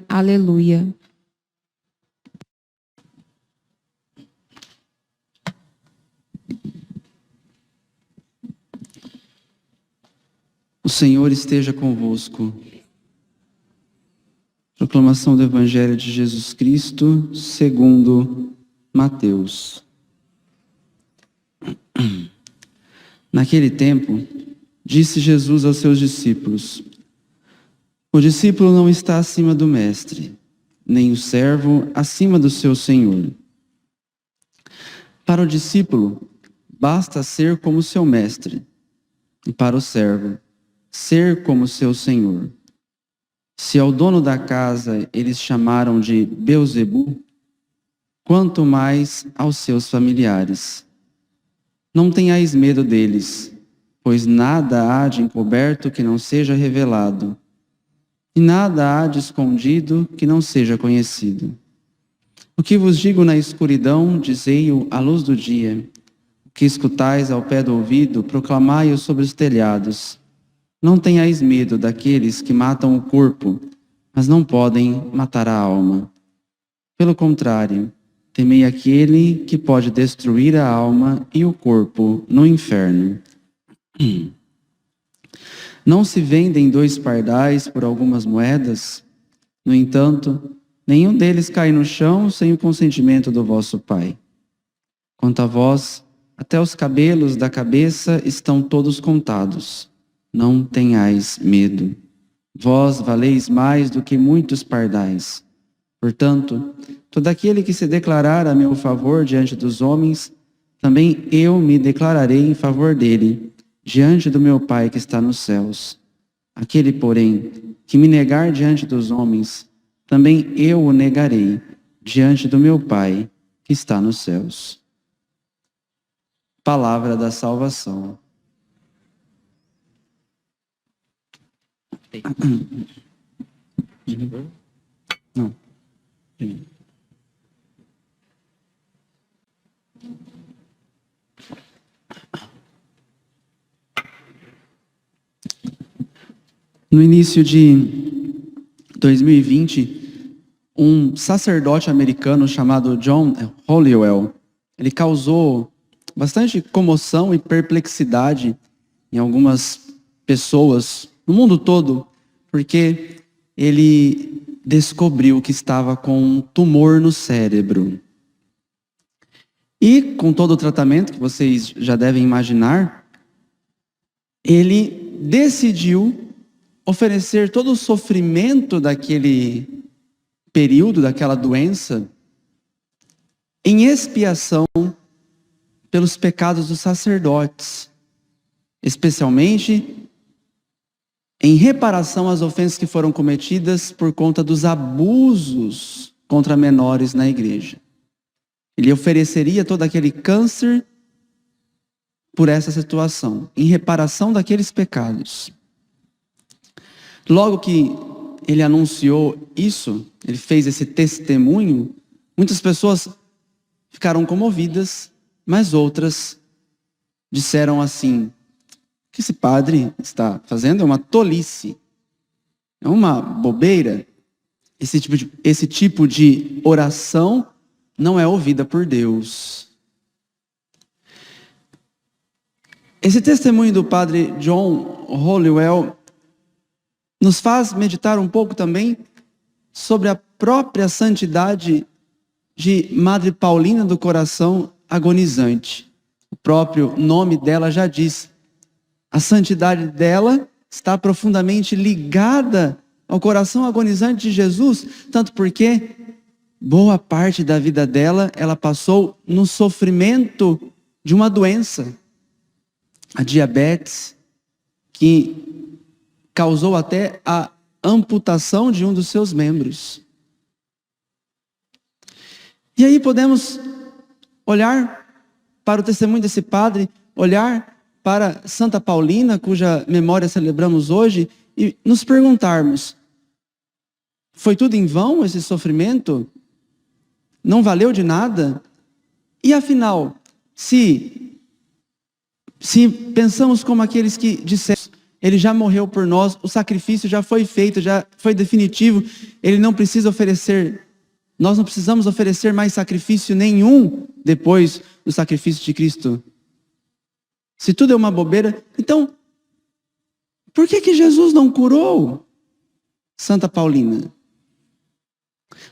Aleluia. O Senhor esteja convosco. Proclamação do Evangelho de Jesus Cristo, segundo Mateus. Naquele tempo, disse Jesus aos seus discípulos: o discípulo não está acima do mestre, nem o servo acima do seu senhor. Para o discípulo, basta ser como seu mestre, e para o servo, ser como seu senhor. Se ao dono da casa eles chamaram de Beelzebu, quanto mais aos seus familiares. Não tenhais medo deles, pois nada há de encoberto que não seja revelado, e nada há de escondido que não seja conhecido. O que vos digo na escuridão, dizei-o à luz do dia. O que escutais ao pé do ouvido, proclamai-o sobre os telhados. Não tenhais medo daqueles que matam o corpo, mas não podem matar a alma. Pelo contrário, temei aquele que pode destruir a alma e o corpo no inferno. Não se vendem 2 pardais por algumas moedas? No entanto, nenhum deles cai no chão sem o consentimento do vosso Pai. Quanto a vós, até os cabelos da cabeça estão todos contados. Não tenhais medo. Vós valeis mais do que muitos pardais. Portanto, todo aquele que se declarar a meu favor diante dos homens, também eu me declararei em favor dele, diante do meu Pai que está nos céus. Aquele, porém, que me negar diante dos homens, também eu o negarei diante do meu Pai que está nos céus. Palavra da salvação. Não. No início de 2020, um sacerdote americano chamado John Hollowell, ele causou bastante comoção e perplexidade em algumas pessoas no mundo todo, porque ele descobriu que estava com um tumor no cérebro. E com todo o tratamento que vocês já devem imaginar, ele decidiu oferecer todo o sofrimento daquele período, daquela doença, em expiação pelos pecados dos sacerdotes, especialmente em reparação às ofensas que foram cometidas por conta dos abusos contra menores na igreja. Ele ofereceria todo aquele câncer por essa situação, em reparação daqueles pecados. Logo que ele anunciou isso, ele fez esse testemunho, muitas pessoas ficaram comovidas, mas outras disseram assim: o que esse padre está fazendo é uma tolice, é uma bobeira. Esse tipo de oração não é ouvida por Deus. Esse testemunho do padre John Hollowell nos faz meditar um pouco também sobre a própria santidade de Madre Paulina do Coração Agonizante. O próprio nome dela já diz. A santidade dela está profundamente ligada ao coração agonizante de Jesus, tanto porque boa parte da vida dela ela passou no sofrimento de uma doença, a diabetes, que causou até a amputação de um dos seus membros. E aí podemos olhar para o testemunho desse padre, olhar para Santa Paulina, cuja memória celebramos hoje, e nos perguntarmos: foi tudo em vão esse sofrimento? Não valeu de nada? E afinal, Se pensamos como aqueles que disseram, ele já morreu por nós, o sacrifício já foi feito, já foi definitivo, ele não precisa oferecer, nós não precisamos oferecer mais sacrifício nenhum depois do sacrifício de Cristo. Se tudo é uma bobeira, então, por que Jesus não curou Santa Paulina?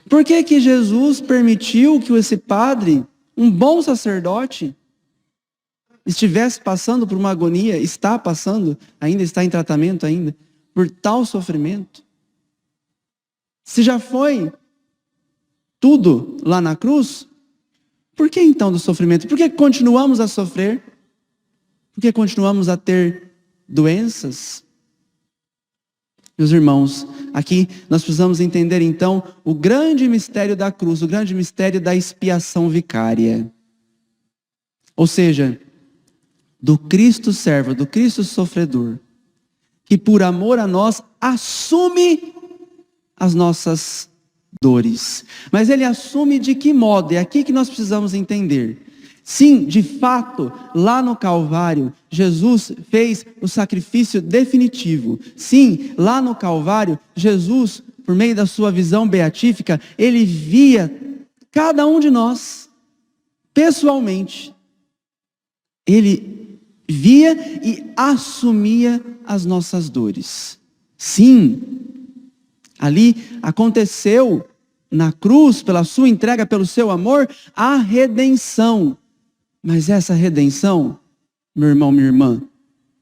Por que Jesus permitiu que esse padre, um bom sacerdote, estivesse passando por uma agonia, está passando, ainda está em tratamento ainda, por tal sofrimento? Se já foi tudo lá na cruz, por que então do sofrimento? Por que continuamos a sofrer? Por que continuamos a ter doenças? Meus irmãos, aqui nós precisamos entender então o grande mistério da cruz, o grande mistério da expiação vicária. Ou seja, do Cristo servo, do Cristo sofredor, que por amor a nós assume as nossas dores. Mas ele assume de que modo? É aqui que nós precisamos entender. Sim, de fato, lá no Calvário, Jesus fez o sacrifício definitivo. Sim, lá no Calvário, Jesus, por meio da sua visão beatífica, ele via cada um de nós, pessoalmente. Ele via e assumia as nossas dores. Sim, ali aconteceu na cruz, pela sua entrega, pelo seu amor, a redenção. Mas essa redenção, meu irmão, minha irmã,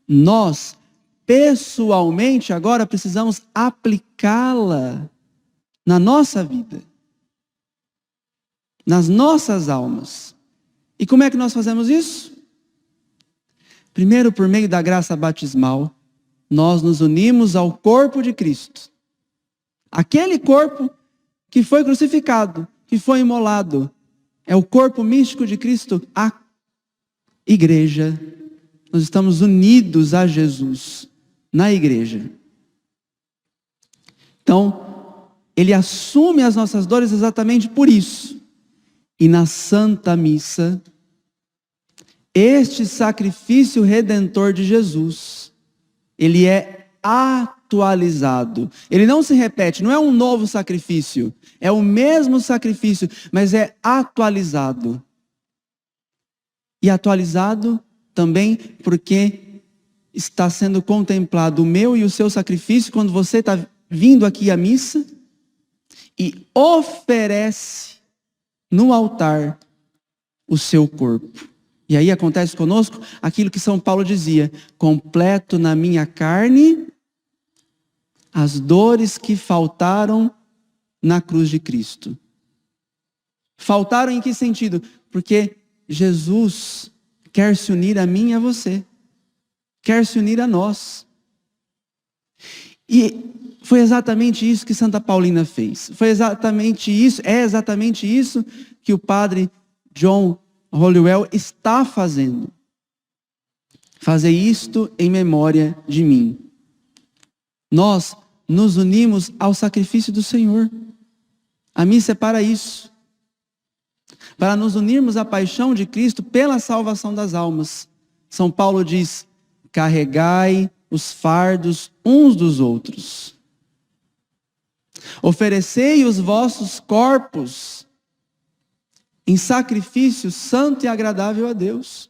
nós pessoalmente agora precisamos aplicá-la na nossa vida, nas nossas almas. E como é que nós fazemos isso? Primeiro, por meio da graça batismal, nós nos unimos ao corpo de Cristo. Aquele corpo que foi crucificado, que foi imolado, é o corpo místico de Cristo, a igreja. Nós estamos unidos a Jesus na igreja. Então, ele assume as nossas dores exatamente por isso. E na Santa Missa, este sacrifício redentor de Jesus, ele é atualizado. Ele não se repete, não é um novo sacrifício, é o mesmo sacrifício, mas é atualizado. E atualizado também porque está sendo contemplado o meu e o seu sacrifício quando você está vindo aqui à missa e oferece no altar o seu corpo. E aí acontece conosco aquilo que São Paulo dizia: completo na minha carne as dores que faltaram na cruz de Cristo. Faltaram em que sentido? Porque Jesus quer se unir a mim e a você. Quer se unir a nós. E foi exatamente isso que Santa Paulina fez. Foi exatamente isso, é exatamente isso que o padre John Hollywell está fazendo. Fazer isto em memória de mim. Nós nos unimos ao sacrifício do Senhor. A missa é para isso. Para nos unirmos à paixão de Cristo pela salvação das almas. São Paulo diz: carregai os fardos uns dos outros. Oferecei os vossos corpos em sacrifício santo e agradável a Deus.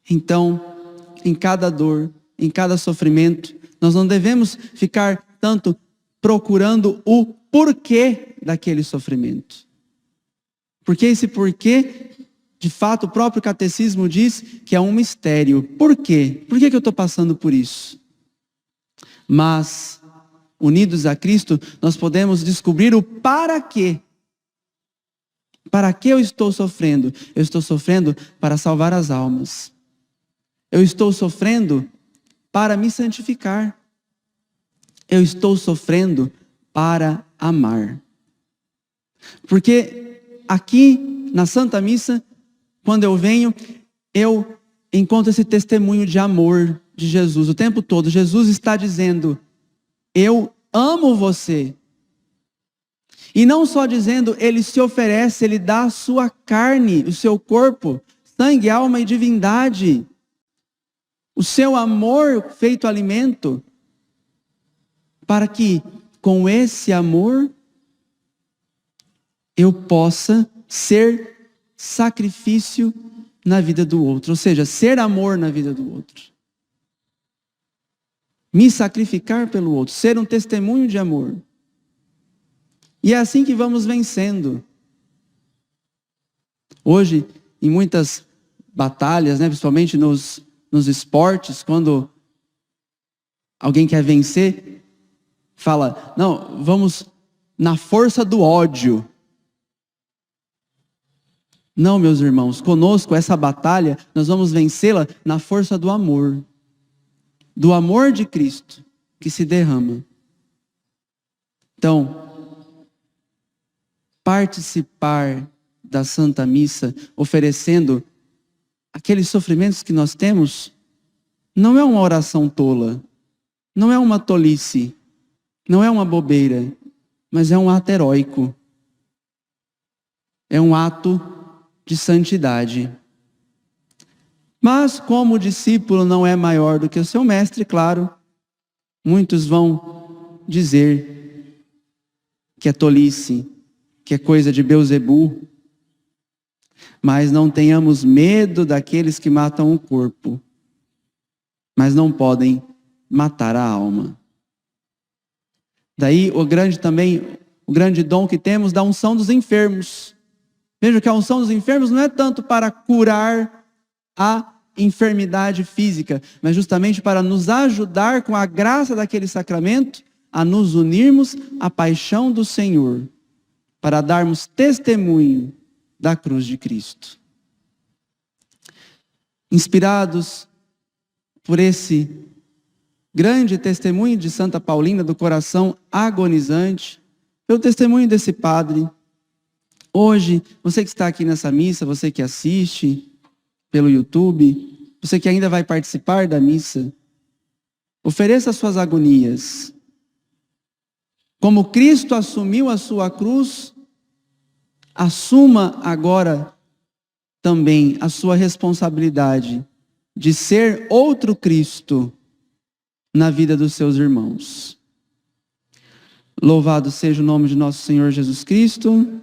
Então, em cada dor, em cada sofrimento, nós não devemos ficar tanto procurando o porquê daquele sofrimento. Porque esse porquê, de fato, o próprio catecismo diz que é um mistério. Por quê? Por que eu estou passando por isso? Mas, unidos a Cristo, nós podemos descobrir o para quê. Para que eu estou sofrendo? Eu estou sofrendo para salvar as almas. Eu estou sofrendo para me santificar. Eu estou sofrendo para amar. Porque aqui na Santa Missa, quando eu venho, eu encontro esse testemunho de amor de Jesus o tempo todo. Jesus está dizendo: eu amo você. E não só dizendo, ele se oferece, ele dá a sua carne, o seu corpo, sangue, alma e divindade. O seu amor feito alimento, para que com esse amor eu possa ser sacrifício na vida do outro, ou seja, ser amor na vida do outro. Me sacrificar pelo outro, ser um testemunho de amor. E é assim que vamos vencendo. Hoje, em muitas batalhas, principalmente nos esportes, quando alguém quer vencer, fala, não, vamos na força do ódio. Não, meus irmãos, conosco essa batalha, nós vamos vencê-la na força do amor de Cristo, que se derrama. Então, participar da Santa Missa, oferecendo aqueles sofrimentos que nós temos, não é uma oração tola, não é uma tolice, não é uma bobeira, mas é um ato heróico. É um ato de santidade. Mas como o discípulo não é maior do que o seu mestre, claro, muitos vão dizer que é tolice, que é coisa de Beelzebul. Mas não tenhamos medo daqueles que matam o corpo, mas não podem matar a alma. Daí o grande dom que temos da unção dos enfermos. Veja que a unção dos enfermos não é tanto para curar a enfermidade física, mas justamente para nos ajudar com a graça daquele sacramento a nos unirmos à paixão do Senhor, para darmos testemunho da cruz de Cristo. Inspirados por esse grande testemunho de Santa Paulina, do coração agonizante, pelo testemunho desse padre, hoje, você que está aqui nessa missa, você que assiste pelo YouTube, você que ainda vai participar da missa, ofereça as suas agonias. Como Cristo assumiu a sua cruz, assuma agora também a sua responsabilidade de ser outro Cristo na vida dos seus irmãos. Louvado seja o nome de nosso Senhor Jesus Cristo.